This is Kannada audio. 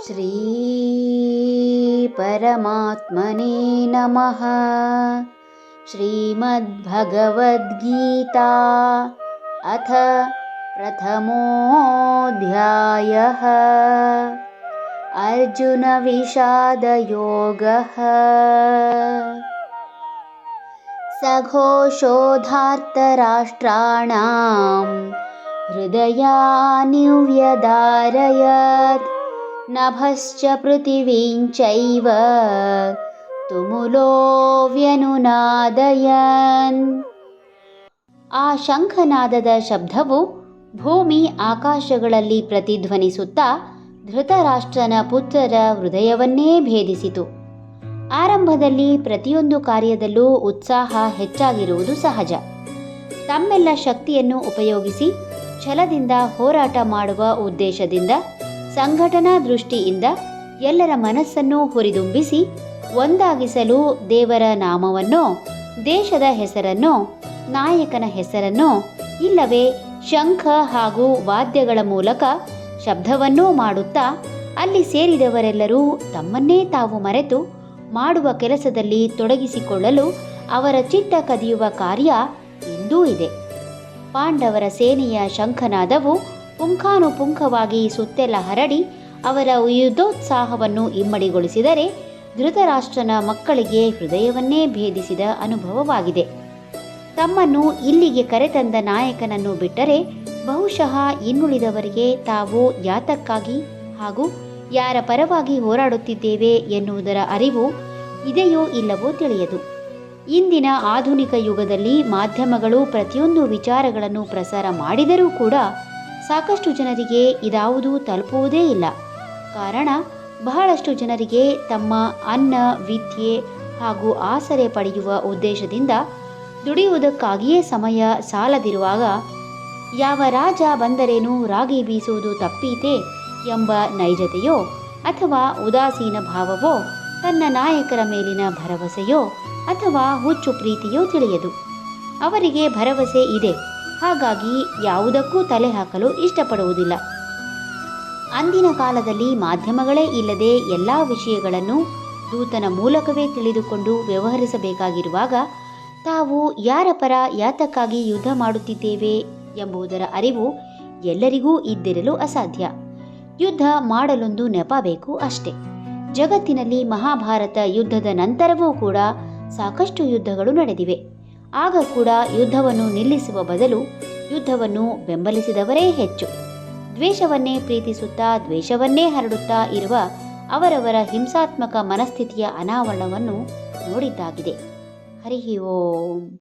श्री परमात्मने नमः। श्रीमद्भगवद्गीता अथ प्रथमोऽध्यायः। अर्जुन विषादयोगः। सघोषोधार्तराष्ट्राणां हृदयानि व्यदारयत्। नभश्च पृथिवीं चैव तुमुलो ವ್ಯನುನಾದಯನ್. ಆ ಶಂಖನಾದದ ಶಬ್ದವು ಭೂಮಿ ಆಕಾಶಗಳಲ್ಲಿ ಪ್ರತಿಧ್ವನಿಸುತ್ತಾ ಧೃತರಾಷ್ಟ್ರನ ಪುತ್ರರ ಹೃದಯವನ್ನೇ ಭೇದಿಸಿತು. ಆರಂಭದಲ್ಲಿ ಪ್ರತಿಯೊಂದು ಕಾರ್ಯದಲ್ಲೂ ಉತ್ಸಾಹ ಹೆಚ್ಚಾಗಿರುವುದು ಸಹಜ. ತಮ್ಮೆಲ್ಲ ಶಕ್ತಿಯನ್ನು ಉಪಯೋಗಿಸಿ ಛಲದಿಂದ ಹೋರಾಟ ಮಾಡುವ ಉದ್ದೇಶದಿಂದ, ಸಂಘಟನಾ ದೃಷ್ಟಿಯಿಂದ ಎಲ್ಲರ ಮನಸ್ಸನ್ನು ಹುರಿದುಂಬಿಸಿ ಒಂದಾಗಿಸಲು ದೇವರ ನಾಮವನ್ನೋ, ದೇಶದ ಹೆಸರನ್ನೋ, ನಾಯಕನ ಹೆಸರನ್ನೋ ಇಲ್ಲವೇ ಶಂಖ ಹಾಗೂ ವಾದ್ಯಗಳ ಮೂಲಕ ಶಬ್ದವನ್ನೂ ಮಾಡುತ್ತಾ ಅಲ್ಲಿ ಸೇರಿದವರೆಲ್ಲರೂ ತಮ್ಮನ್ನೇ ತಾವು ಮರೆತು ಮಾಡುವ ಕೆಲಸದಲ್ಲಿ ತೊಡಗಿಸಿಕೊಳ್ಳಲು ಅವರ ಚಿತ್ತ ಕದಿಯುವ ಕಾರ್ಯ ಇಂದೂ ಇದೆ. ಪಾಂಡವರ ಸೇನೆಯ ಶಂಖನಾದವು ಪುಂಖಾನುಪುಂಖವಾಗಿ ಸುತ್ತೆಲ್ಲ ಹರಡಿ ಅವರ ಯುದ್ಧೋತ್ಸಾಹವನ್ನು ಇಮ್ಮಡಿಗೊಳಿಸಿದರೆ, ಧೃತರಾಷ್ಟ್ರನ ಮಕ್ಕಳಿಗೆ ಹೃದಯವನ್ನೇ ಭೇದಿಸಿದ ಅನುಭವವಾಗಿದೆ. ತಮ್ಮನ್ನು ಇಲ್ಲಿಗೆ ಕರೆತಂದ ನಾಯಕನನ್ನು ಬಿಟ್ಟರೆ ಬಹುಶಃ ಇನ್ನುಳಿದವರಿಗೆ ತಾವು ಯಾತಕ್ಕಾಗಿ ಹಾಗೂ ಯಾರ ಪರವಾಗಿ ಹೋರಾಡುತ್ತಿದ್ದೇವೆ ಎನ್ನುವುದರ ಅರಿವು ಇದೆಯೋ ಇಲ್ಲವೋ ತಿಳಿಯದು. ಇಂದಿನ ಆಧುನಿಕ ಯುಗದಲ್ಲಿ ಮಾಧ್ಯಮಗಳು ಪ್ರತಿಯೊಂದು ವಿಚಾರಗಳನ್ನು ಪ್ರಸಾರ ಮಾಡಿದರೂ ಕೂಡ ಸಾಕಷ್ಟು ಜನರಿಗೆ ಇದಾವುದೂ ತಲುಪುವುದೇ ಇಲ್ಲ. ಕಾರಣ, ಬಹಳಷ್ಟು ಜನರಿಗೆ ತಮ್ಮ ಅನ್ನ, ವಿದ್ಯೆ ಹಾಗೂ ಆಸರೆ ಪಡೆಯುವ ಉದ್ದೇಶದಿಂದ ದುಡಿಯುವುದಕ್ಕಾಗಿಯೇ ಸಮಯ ಸಾಲದಿರುವಾಗ ಯಾವ ರಾಜ ಬಂದರೇನು ರಾಗಿ ಬೀಸುವುದು ತಪ್ಪೀತೆ ಎಂಬ ನೈಜತೆಯೋ ಅಥವಾ ಉದಾಸೀನ ಭಾವವೋ, ತನ್ನ ನಾಯಕರ ಮೇಲಿನ ಭರವಸೆಯೋ ಅಥವಾ ಹುಚ್ಚು ಪ್ರೀತಿಯೋ ತಿಳಿಯದು. ಅವರಿಗೆ ಭರವಸೆ ಇದೆ, ಹಾಗಾಗಿ ಯಾವುದಕ್ಕೂ ತಲೆ ಹಾಕಲು ಇಷ್ಟಪಡುವುದಿಲ್ಲ. ಅಂದಿನ ಕಾಲದಲ್ಲಿ ಮಾಧ್ಯಮಗಳೇ ಇಲ್ಲದೆ ಎಲ್ಲ ವಿಷಯಗಳನ್ನು ದೂತನ ಮೂಲಕವೇ ತಿಳಿದುಕೊಂಡು ವ್ಯವಹರಿಸಬೇಕಾಗಿರುವಾಗ ತಾವು ಯಾರ ಪರ ಯಾತಕ್ಕಾಗಿ ಯುದ್ಧ ಮಾಡುತ್ತಿದ್ದೇವೆ ಎಂಬುದರ ಅರಿವು ಎಲ್ಲರಿಗೂ ಇದ್ದಿರಲು ಅಸಾಧ್ಯ. ಯುದ್ಧ ಮಾಡಲೊಂದು ನೆಪ ಬೇಕು ಅಷ್ಟೇ. ಜಗತ್ತಿನಲ್ಲಿ ಮಹಾಭಾರತ ಯುದ್ಧದ ನಂತರವೂ ಕೂಡ ಸಾಕಷ್ಟು ಯುದ್ಧಗಳು ನಡೆದಿವೆ. ಆಗ ಕೂಡ ಯುದ್ಧವನ್ನು ನಿಲ್ಲಿಸುವ ಬದಲು ಯುದ್ಧವನ್ನು ಬೆಂಬಲಿಸಿದವರೇ ಹೆಚ್ಚು. ದ್ವೇಷವನ್ನೇ ಪ್ರೀತಿಸುತ್ತಾ ದ್ವೇಷವನ್ನೇ ಹರಡುತ್ತಾ ಇರುವ ಅವರವರ ಹಿಂಸಾತ್ಮಕ ಮನಸ್ಥಿತಿಯ ಅನಾವರಣವನ್ನು ನೋಡಿದ್ದಾಗಿದೆ. ಹರಿ ಓಂ.